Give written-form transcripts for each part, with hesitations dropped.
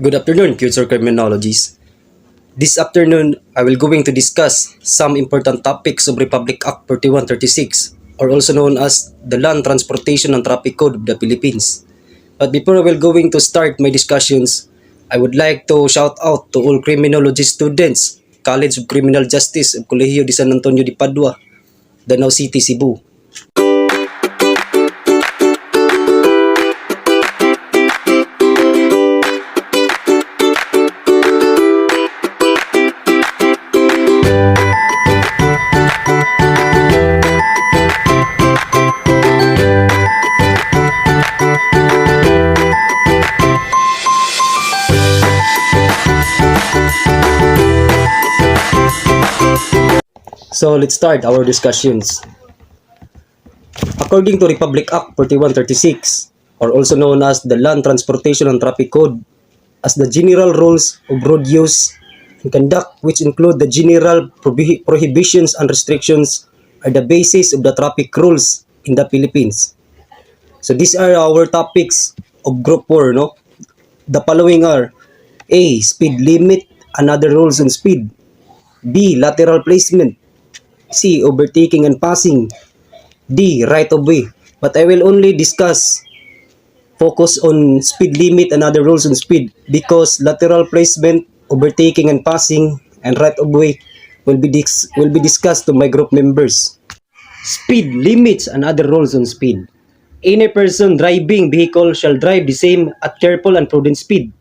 Good afternoon, future criminologists. This afternoon, I will going to discuss some important topics of Republic Act 4136, or also known as the Land Transportation and Traffic Code of the Philippines. But before I will going to start my discussions, I would like to shout out to all criminology students, College of Criminal Justice of Colegio de San Antonio de Padua, Danau City, Cebu. So let's start our discussions. According to Republic Act 4136, or also known as the Land Transportation and Traffic Code, as the general rules of road use and conduct, which include the general prohibitions and restrictions, are the basis of the traffic rules in the Philippines. So these are our topics of Group 4. The following are: A. Speed limit and other rules on speed. B. Lateral placement. C. Overtaking and passing. D. Right of way. But I will only focus on speed limit and other rules on speed, because lateral placement, overtaking and passing, and right of way will be discussed to my group members. Speed limits and other rules on speed. Any person driving vehicle shall drive the same at careful and prudent speed.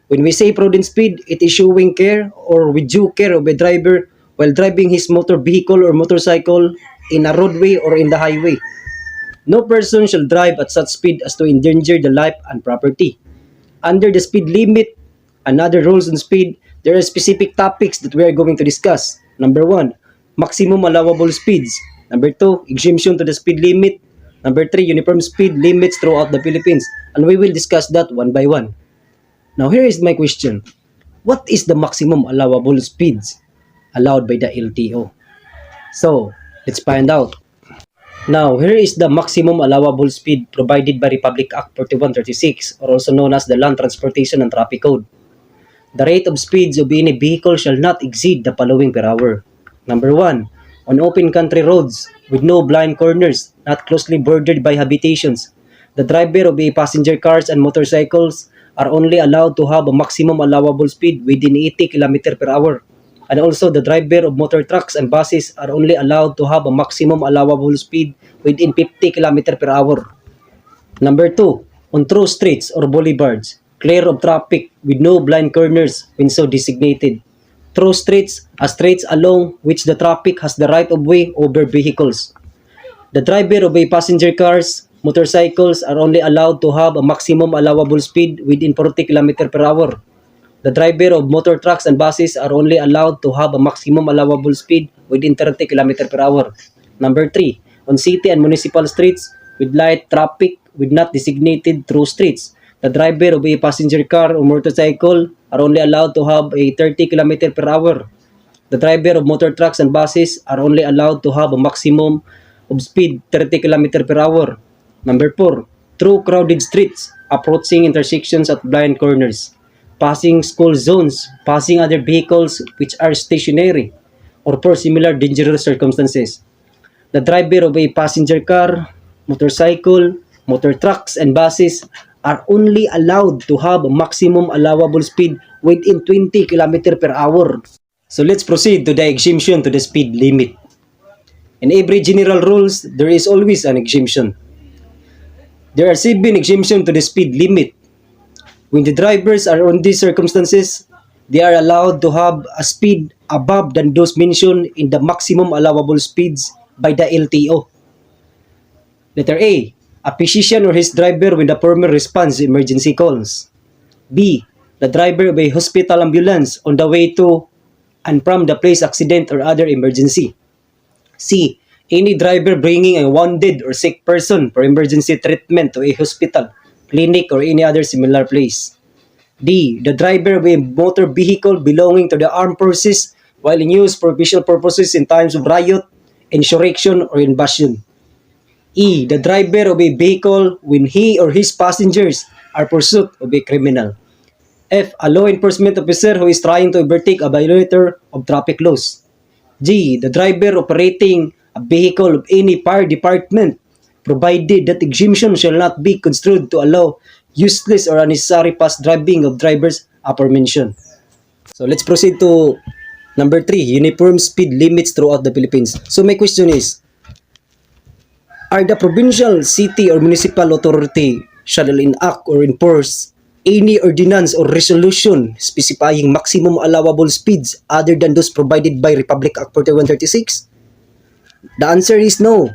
When we say prudent speed, it is showing care or with due care of a driver while driving his motor vehicle or motorcycle in a roadway or in the highway. No person shall drive at such speed as to endanger the life and property. Under the speed limit and other rules on speed, there are specific topics that we are going to discuss. Number 1, maximum allowable speeds. Number 2, exemption to the speed limit. Number 3, uniform speed limits throughout the Philippines. And we will discuss that one by one. Now here is my question. What is the maximum allowable speeds allowed by the LTO? So, let's find out. Now, here is the maximum allowable speed provided by Republic Act 4136, or also known as the Land Transportation and Traffic Code. The rate of speeds of any vehicle shall not exceed the following per hour. Number 1, on open country roads with no blind corners, not closely bordered by habitations, the driver of a passenger cars and motorcycles are only allowed to have a maximum allowable speed within 80 km per hour. And also the driver of motor trucks and buses are only allowed to have a maximum allowable speed within 50 km per hour. Number 2, on through streets or boulevards, clear of traffic with no blind corners when so designated. Through streets are streets along which the traffic has the right of way over vehicles. The driver of a passenger cars, motorcycles are only allowed to have a maximum allowable speed within 40 km per hour. The driver of motor trucks and buses are only allowed to have a maximum allowable speed within 30 km per hour. Number 3, on city and municipal streets with light traffic with not designated through streets, the driver of a passenger car or motorcycle are only allowed to have a 30 km per hour. The driver of motor trucks and buses are only allowed to have a maximum of speed 30 km per hour. Number 4, through crowded streets, approaching intersections at blind corners, passing school zones, passing other vehicles which are stationary, or for similar dangerous circumstances. The driver of a passenger car, motorcycle, motor trucks, and buses are only allowed to have a maximum allowable speed within 20 km per hour. So let's proceed to the exemption to the speed limit. In every general rules, there is always an exemption. There are 7 exemptions to the speed limit. When the drivers are on these circumstances, they are allowed to have a speed above than those mentioned in the maximum allowable speeds by the LTO. Letter A, a physician or his driver when the former responds to emergency calls. B, the driver of a hospital ambulance on the way to and from the place accident or other emergency. C, any driver bringing a wounded or sick person for emergency treatment to a hospital, clinic, or any other similar place. D, the driver of a motor vehicle belonging to the armed forces while in use for official purposes in times of riot, insurrection, or invasion. E, the driver of a vehicle when he or his passengers are pursued of a criminal. F. A law enforcement officer who is trying to overtake a violator of traffic laws. G. The driver operating a vehicle of any fire department, provided that exemption shall not be construed to allow useless or unnecessary fast driving of drivers aforementioned. So let's proceed to number 3, uniform speed limits throughout the Philippines. So my question is, are the provincial, city, or municipal authority shall enact or enforce any ordinance or resolution specifying maximum allowable speeds other than those provided by Republic Act 4136? The answer is no.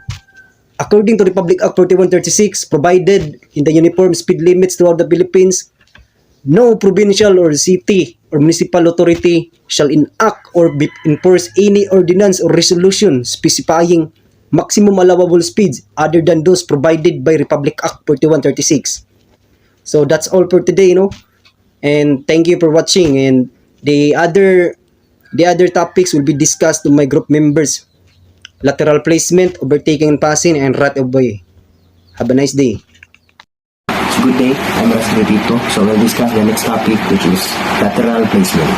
According to Republic Act 4136, provided in the uniform speed limits throughout the Philippines, no provincial or city or municipal authority shall enact or enforce any ordinance or resolution specifying maximum allowable speeds other than those provided by Republic Act 4136. So that's all for today, And thank you for watching. And the other topics will be discussed to my group members. Lateral placement, overtaking and passing, and right of way. Have a nice day. Good day, I'm Rasmi Tito. So we'll discuss the next topic, which is lateral placement.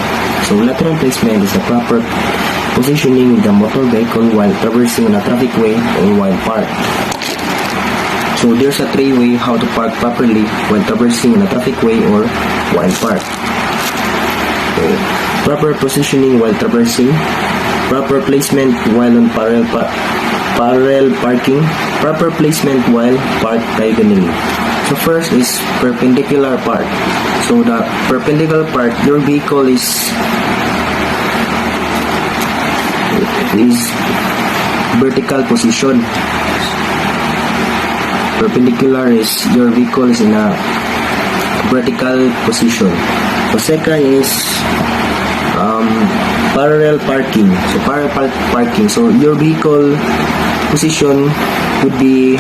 So lateral placement is the proper positioning of the motor vehicle while traversing a traffic way or while parked. So there's a 3-way how to park properly while traversing a traffic way or while parked. So, proper positioning while traversing, proper placement while on parallel parking, proper placement while parked diagonally. So first is perpendicular park. So the perpendicular park, your vehicle is vertical position. Perpendicular is your vehicle is in a vertical position. The second is parallel parking. So parallel parking. So your vehicle position would be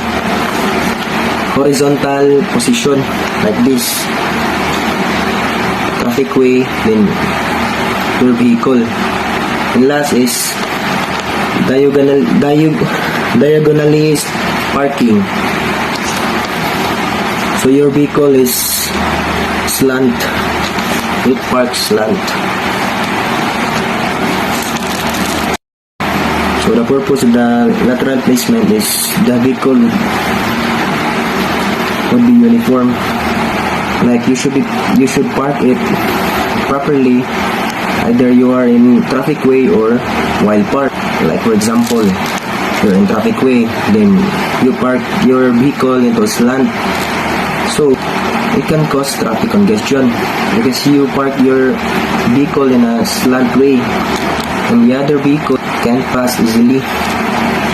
horizontal position like this. Traffic way, then your vehicle. And last is diagonally parking. So your vehicle is slant. It parks slant. So the purpose of the lateral placement is the vehicle would be uniform. Like you should park it properly. Either you are in traffic way or while parked. Like for example, you're in traffic way, then you park your vehicle into a slant. So it can cause traffic congestion because you park your vehicle in a slant way and the other vehicle can't pass easily.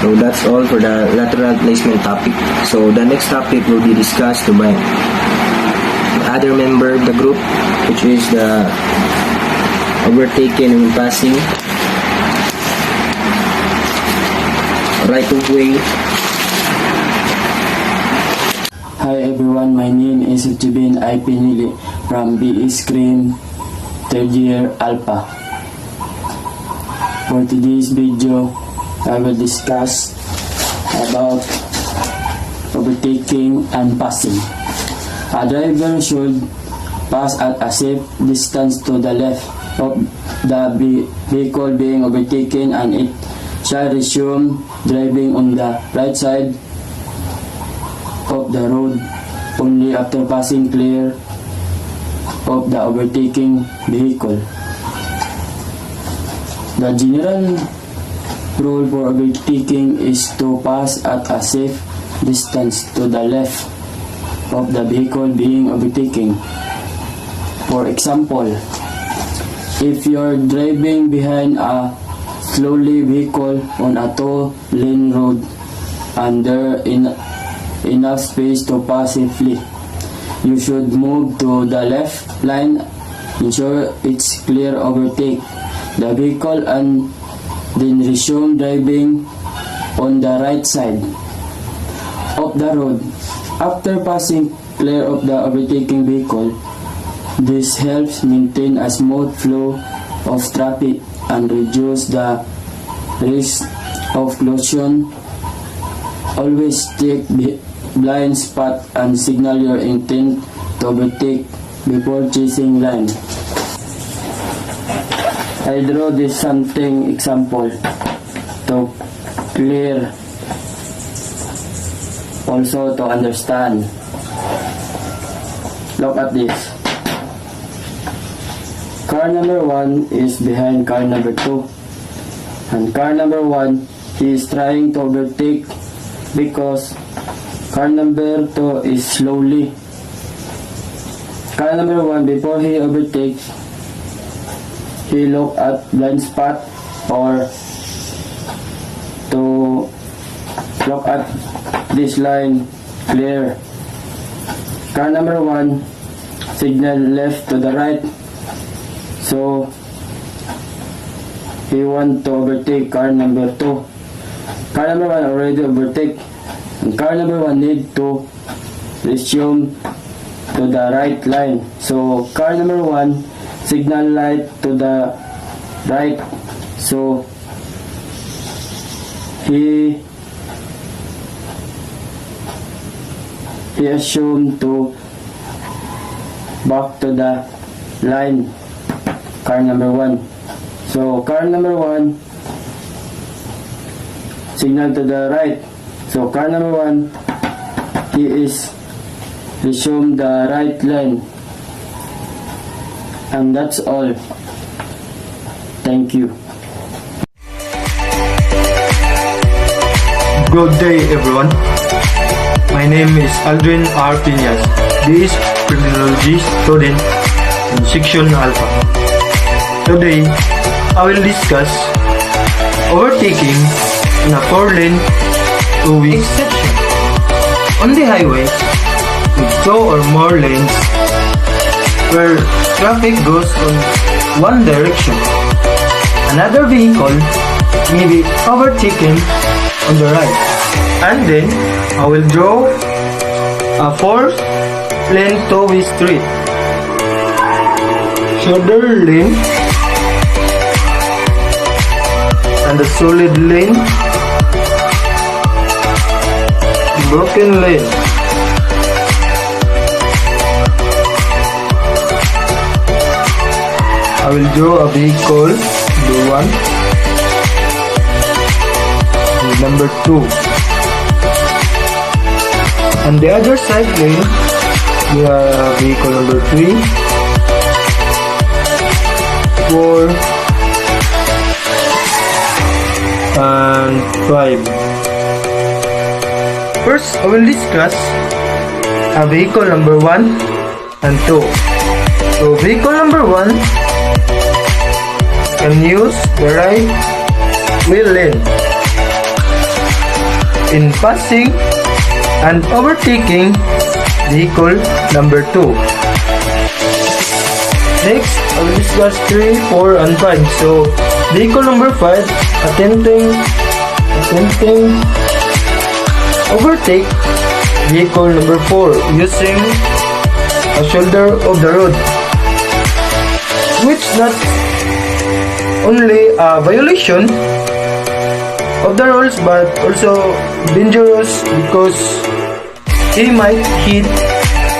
So that's all for the lateral placement topic. So the next topic will be discussed by the other member of the group, which is the overtaken and passing, right of way. Hi everyone, my name is Jubin I. Pinili from BE Scream 3rd year Alpha. For today's video, I will discuss about overtaking and passing. A driver should pass at a safe distance to the left of the vehicle being overtaken, and it shall resume driving on the right side of the road only after passing clear of the overtaking vehicle. The general rule for overtaking is to pass at a safe distance to the left of the vehicle being overtaken. For example, if you're driving behind a slowly vehicle on a two-lane road and there enough space to pass safely, you should move to the left lane, ensure it's clear, overtake the vehicle and then resume driving on the right side of the road. After passing clear of the overtaking vehicle, this helps maintain a smooth flow of traffic and reduce the risk of collision. Always check the blind spot and signal your intent to overtake before chasing line. I draw this something example to clear, also to understand. Look at this. Car number 1 is behind car number 2. And car number 1, he is trying to overtake because car number 2 is slowly. Car number 1, before he overtakes, he look at blind spot or to look at this line clear. Car number 1 signal left to the right, so he want to overtake car number 2. Car number 1 already overtake, and car number 1 need to resume to the right line. So car number 1 signal light to the right, so he assumed to back to the line, car number 1. So car number 1 signal to the right, so car number 1, he is resume the right line. And that's all. Thank you. Good day everyone. My name is Aldrin R. Piñas, this criminology student in Section Alpha. Today, I will discuss overtaking in a 4-lane two-way section. On the highway, with 2 or more lanes, where traffic goes on one direction, another vehicle may be overtaken on the right. And then, I will draw a 4-lane two-way street. Shoulder lane and a solid lane, broken lane. I will draw a vehicle, number 1 and number 2. On the other side lane, we have vehicle number 3, 4, and 5. First, I will discuss a vehicle number 1 and 2. So, vehicle number 1 can use the right wheel lane in passing and overtaking vehicle number 2. Next, I will discuss 3, 4, and 5. So, vehicle number 5 attempting overtake vehicle number 4 using a shoulder of the road, which not only a violation of the rules but also dangerous because he might hit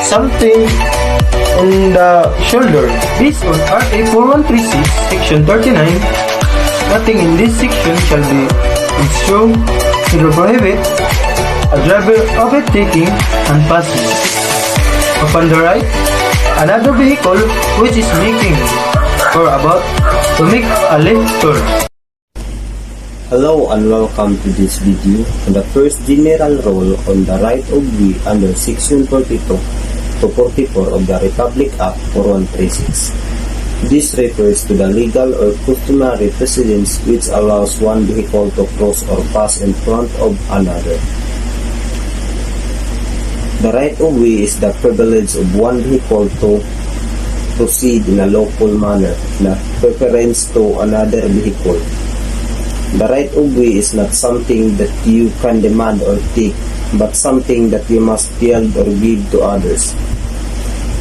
something on the shoulder. Based on RA 4136 section 39, nothing in this section shall be construed to prohibit a driver overtaking and passing upon the right another vehicle which is making or about to make a left turn. Hello and welcome to this video on the first general rule on the right of way under section 42 to 44 of the Republic Act 4136. This refers to the legal or customary precedence which allows one vehicle to cross or pass in front of another. The right of way is the privilege of one vehicle to proceed in a lawful manner, not preference to another vehicle. The right of way is not something that you can demand or take, but something that you must yield or give to others.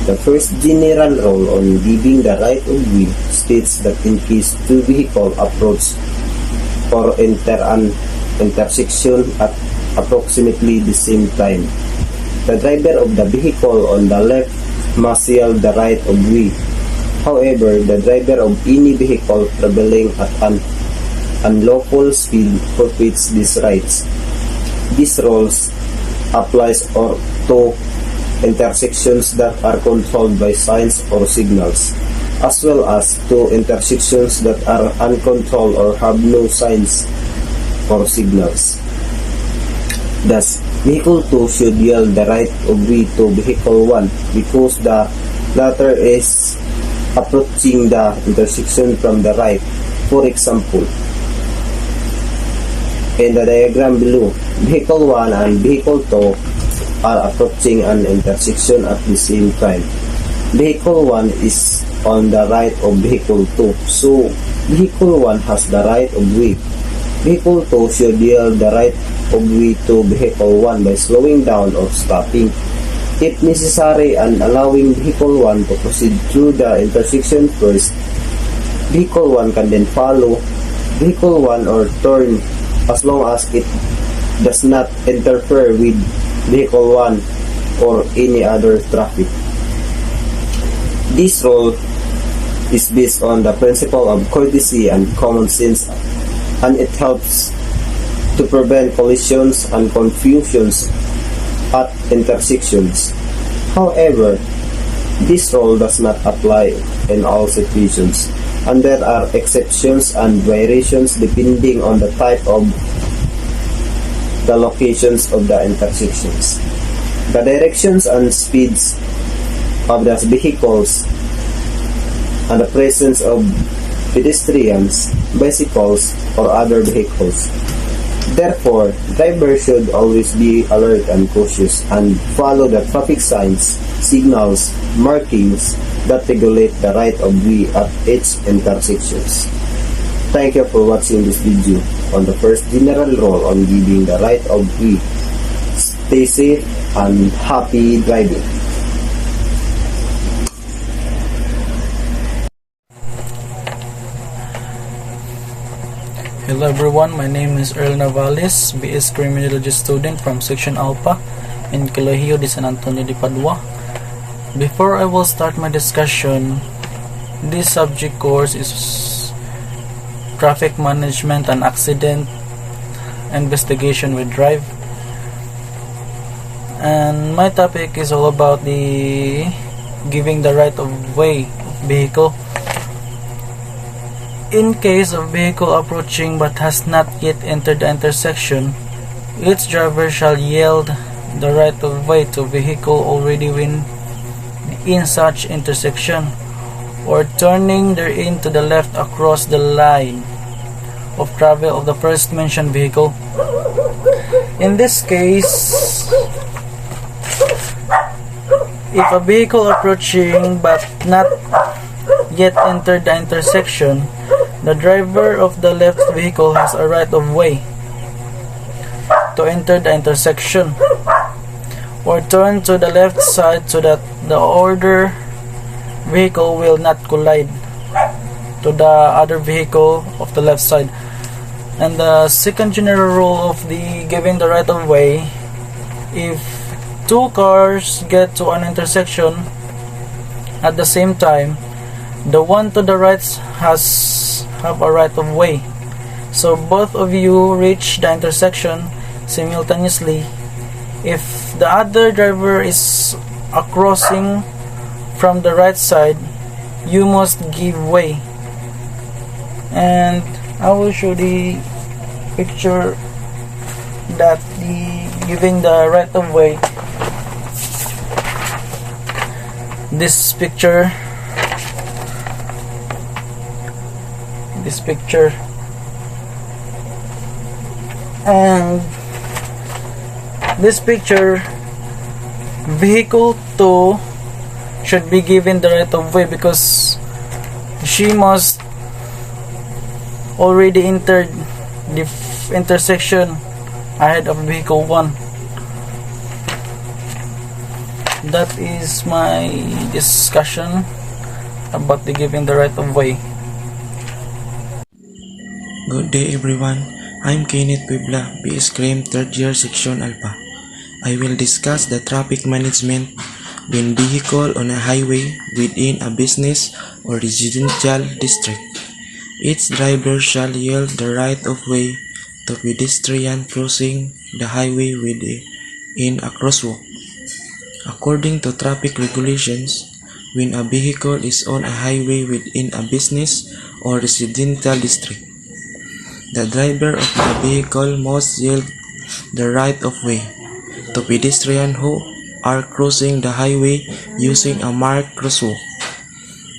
The first general rule on giving the right of way states that in case two vehicles approach or enter an intersection at approximately the same time, the driver of the vehicle on the left must yield the right of way. However, the driver of any vehicle traveling at an unlawful speed forfeits these rights. These rules applies or to intersections that are controlled by signs or signals, as well as to intersections that are uncontrolled or have no signs or signals. Thus, Vehicle 2 should yield the right of way to Vehicle 1 because the latter is approaching the intersection from the right. For example, in the diagram below, Vehicle 1 and Vehicle 2 are approaching an intersection at the same time. Vehicle 1 is on the right of Vehicle 2, so Vehicle 1 has the right of way. Vehicle 2 should yield the right of way to Vehicle 1 by slowing down or stopping, if necessary, and allowing Vehicle 1 to proceed through the intersection first. Vehicle 1 can then follow Vehicle 1 or turn as long as it does not interfere with Vehicle 1 or any other traffic. This rule is based on the principle of courtesy and common sense, and it helps to prevent collisions and confusions at intersections. However, this rule does not apply in all situations, and there are exceptions and variations depending on the type of the locations of the intersections, the directions and speeds of the vehicles, and the presence of pedestrians, bicycles, or other vehicles. Therefore, drivers should always be alert and cautious and follow the traffic signs, signals, markings that regulate the right of way at each intersections. Thank you for watching this video on the first general rule on giving the right of way. Stay safe and happy driving. Hello everyone, my name is Earl Navales, BS Criminology student from Section Alpha in Colegio de San Antonio de Padua. Before I will start my discussion, this subject course is Traffic Management and Accident Investigation with Drive. And my topic is all about the giving the right of way of vehicle. In case of vehicle approaching but has not yet entered the intersection, each driver shall yield the right of way to vehicle already in such intersection, or turning therein to the left across the line of travel of the first mentioned vehicle. In this case, if a vehicle approaching but not yet entered the intersection, the driver of the left vehicle has a right of way to enter the intersection or turn to the left side so that the other vehicle will not collide to the other vehicle of the left side. And the second general rule of the giving the right of way, if two cars get to an intersection at the same time, the one to the right have a right of way. So both of you reach the intersection simultaneously. If the other driver is crossing from the right side, you must give way. And I will show the picture that the giving the right of way. This picture and this picture, vehicle 2 should be given the right of way because she must already entered the intersection ahead of vehicle 1. That is my discussion about the giving the right of way. Good day everyone, I'm Kenneth Puebla, BS Crime 3rd Year Section Alpha. I will discuss the traffic management when vehicle on a highway within a business or residential district. Each driver shall yield the right of way to pedestrian crossing the highway within a crosswalk. According to traffic regulations, when a vehicle is on a highway within a business or residential district, the driver of the vehicle must yield the right of way to pedestrians who are crossing the highway using a marked crosswalk.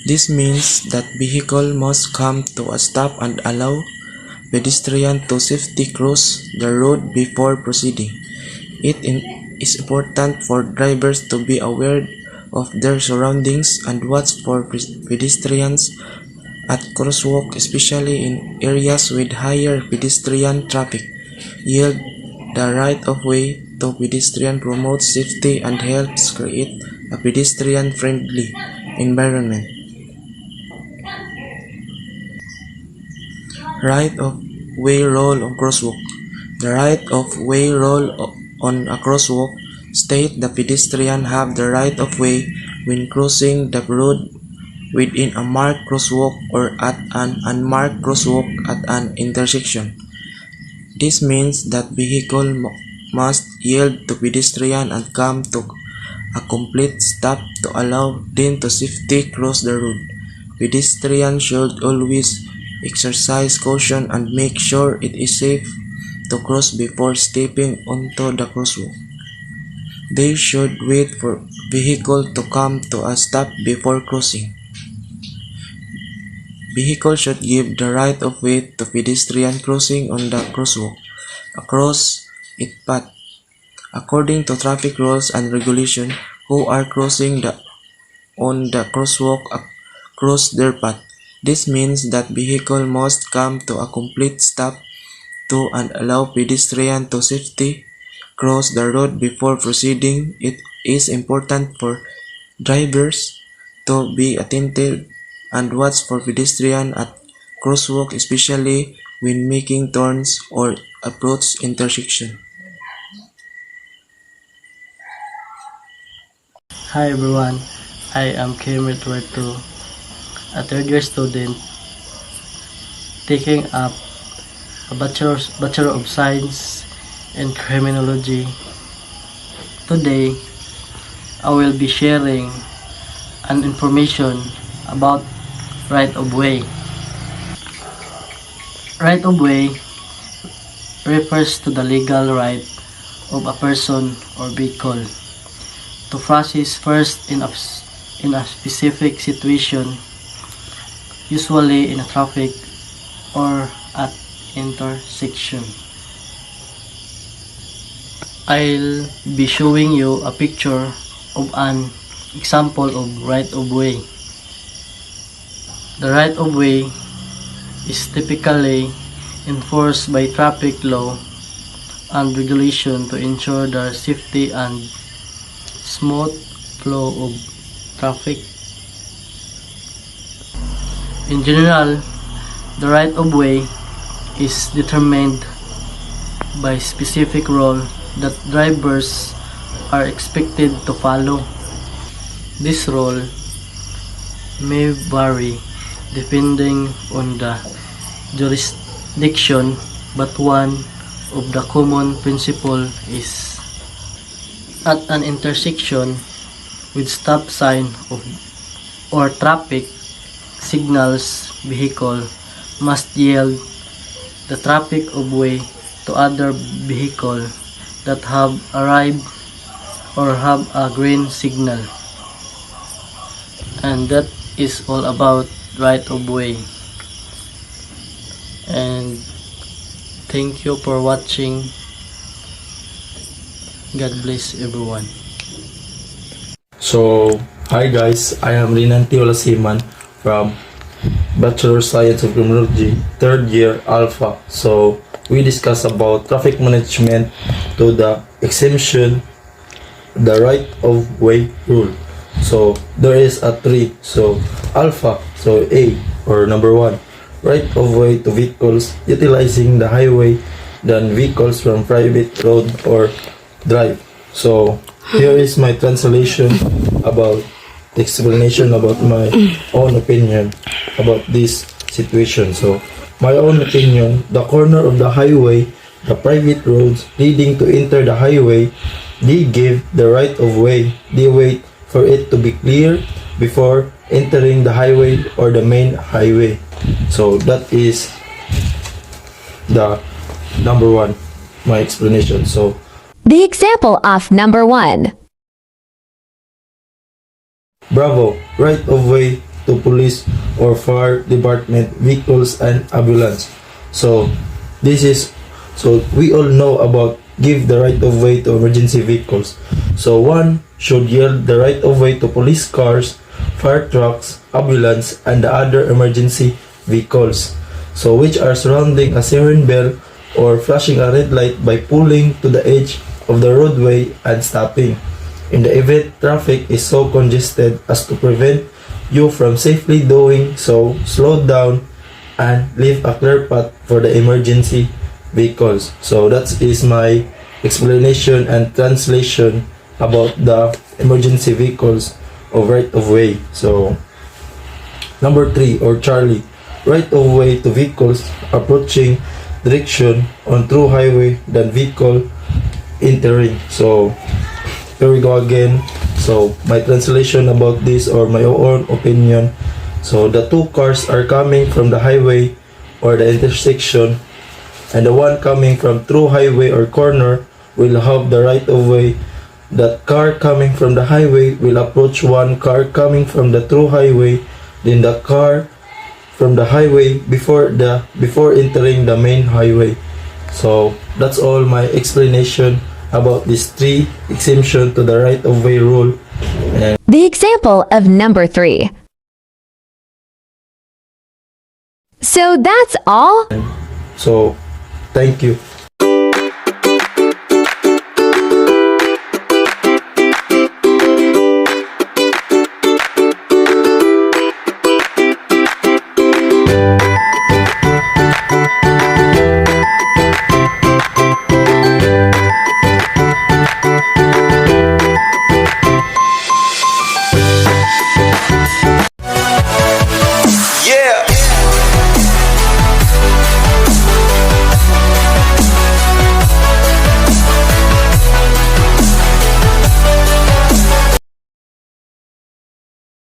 This means that vehicle must come to a stop and allow pedestrians to safely cross the road before proceeding. It is important for drivers to be aware of their surroundings and watch for pedestrians at crosswalk, especially in areas with higher pedestrian traffic. Yield the right of way to pedestrian promotes safety and helps create a pedestrian-friendly environment. Right of way rule on crosswalk. The right of way rule on a crosswalk state the pedestrian have the right of way when crossing the road within a marked crosswalk or at an unmarked crosswalk at an intersection. This means that vehicle must yield to pedestrian and come to a complete stop to allow them to safely cross the road. Pedestrians should always exercise caution and make sure it is safe to cross before stepping onto the crosswalk. They should wait for vehicle to come to a stop before crossing. Vehicle should give the right of way to pedestrian crossing on the crosswalk across its path. According to traffic rules and regulations, who are crossing on the crosswalk across their path. This means that vehicle must come to a complete stop to and allow pedestrian to safely cross the road before proceeding. It is important for drivers to be attentive and watch for pedestrian at crosswalk, especially when making turns or approach intersection. Hi everyone, I am Kimrit Werto, a third year student taking up a Bachelor of Science in Criminology. Today, I will be sharing an information about right of way. Right of way refers to the legal right of a person or vehicle to process first in a specific situation, usually in a traffic or at intersection. I'll be showing you a picture of an example of right of way. The right of way is typically enforced by traffic law and regulation to ensure the safety and smooth flow of traffic. In general, the right of way is determined by specific rule that drivers are expected to follow. This rule may vary depending on the jurisdiction, but one of the common principle is at an intersection with stop sign or traffic signals, vehicle must yield the traffic of way to other vehicle that have arrived or have a green signal. And that is all about right of way. And thank you for watching. God bless everyone. So, hi guys, I am Rinanti Olasiman from Bachelor Science of Criminology, third year Alpha. So, we discuss about traffic management to the exemption, the right of way rule. So, there is a three. So, Alpha, so A or number one, right of way to vehicles utilizing the highway than vehicles from private road or drive. So here is my translation. about the explanation about my own opinion about this situation. So, my own opinion, the corner of the highway, the private roads leading to enter the highway, they give the right of way. They wait for it to be clear before entering the highway or the main highway. So that is the number one, my explanation. So The example of number 1. bravo, right of way to police or fire department vehicles and ambulance. So this is, so we all know about give the right of way to emergency vehicles. So one should yield the right of way to police cars, fire trucks, ambulance, and the other emergency vehicles. So which are surrounding a siren bell or flashing a red light by pulling to the edge of the roadway and stopping. In the event traffic is so congested as to prevent you from safely doing so, slow down and leave a clear path for the emergency vehicles. So that is my explanation and translation about the emergency vehicles of right of way. So number 3, or Charlie, right of way to vehicles approaching direction on through highway than vehicle entering. So here we go again. So my translation about this, or my own opinion. So the two cars are coming from the highway or the intersection, and the one coming from through highway or corner will have the right of way. That car coming from the highway will approach one car coming from the through highway, then the car from the highway before entering the main highway. So that's all my explanation about these 3 exemption to the right of way rule. And The example of number 3. So that's all. so thank you.